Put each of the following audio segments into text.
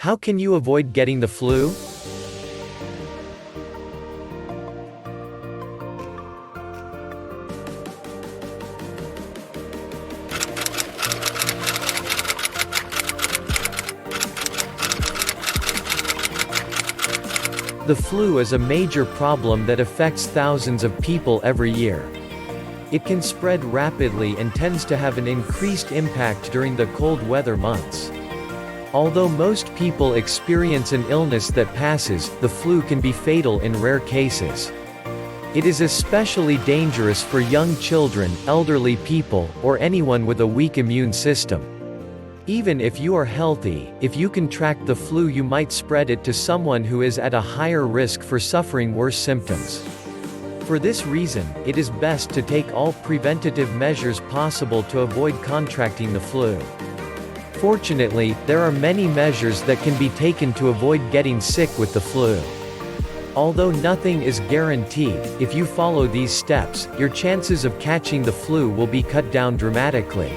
How can you avoid getting the flu? The flu is a major problem that affects thousands of people every year. It can spread rapidly and tends to have an increased impact during the cold weather months. Although most people experience an illness that passes, the flu can be fatal in rare cases. It is especially dangerous for young children, elderly people, or anyone with a weak immune system. Even if you are healthy, if you contract the flu, you might spread it to someone who is at a higher risk for suffering worse symptoms. For this reason, it is best to take all preventative measures possible to avoid contracting the flu. Fortunately, there are many measures that can be taken to avoid getting sick with the flu. Although nothing is guaranteed, if you follow these steps, your chances of catching the flu will be cut down dramatically.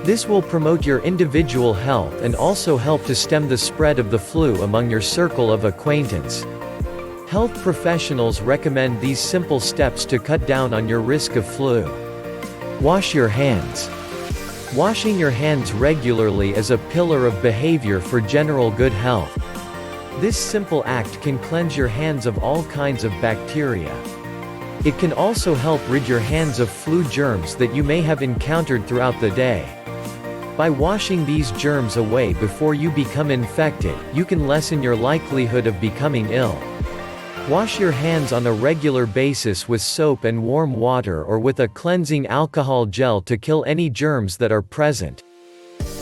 This will promote your individual health and also help to stem the spread of the flu among your circle of acquaintance. Health professionals recommend these simple steps to cut down on your risk of flu. Wash your hands. Washing your hands regularly is a pillar of behavior for general good health. This simple act can cleanse your hands of all kinds of bacteria. It can also help rid your hands of flu germs that you may have encountered throughout the day. By washing these germs away before you become infected, you can lessen your likelihood of becoming ill. Wash your hands on a regular basis with soap and warm water or with a cleansing alcohol gel to kill any germs that are present.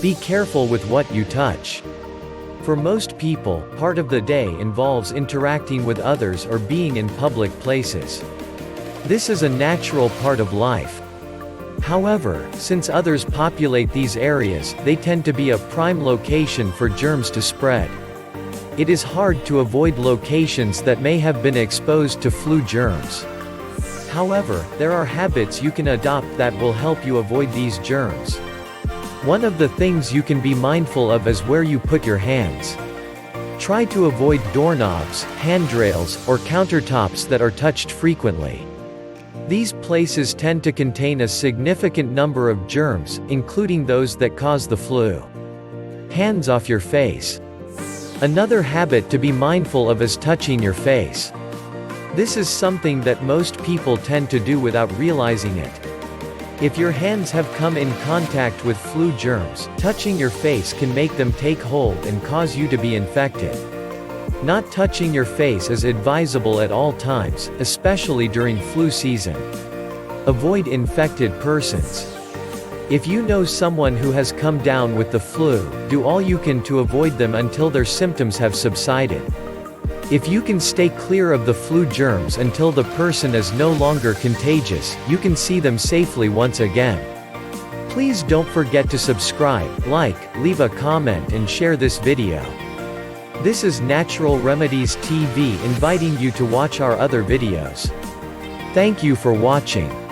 Be careful with what you touch. For most people, part of the day involves interacting with others or being in public places. This is a natural part of life. However, since others populate these areas, they tend to be a prime location for germs to spread. It is hard to avoid locations that may have been exposed to flu germs. However, there are habits you can adopt that will help you avoid these germs. One of the things you can be mindful of is where you put your hands. Try to avoid doorknobs, handrails, or countertops that are touched frequently. These places tend to contain a significant number of germs, including those that cause the flu. Hands off your face. Another habit to be mindful of is touching your face. This is something that most people tend to do without realizing it. If your hands have come in contact with flu germs, touching your face can make them take hold and cause you to be infected. Not touching your face is advisable at all times, especially during flu season. Avoid infected persons. If you know someone who has come down with the flu, do all you can to avoid them until their symptoms have subsided. If you can stay clear of the flu germs until the person is no longer contagious, you can see them safely once again. Please don't forget to subscribe, like, leave a comment and share this video. This is Natural Remedies TV inviting you to watch our other videos. Thank you for watching.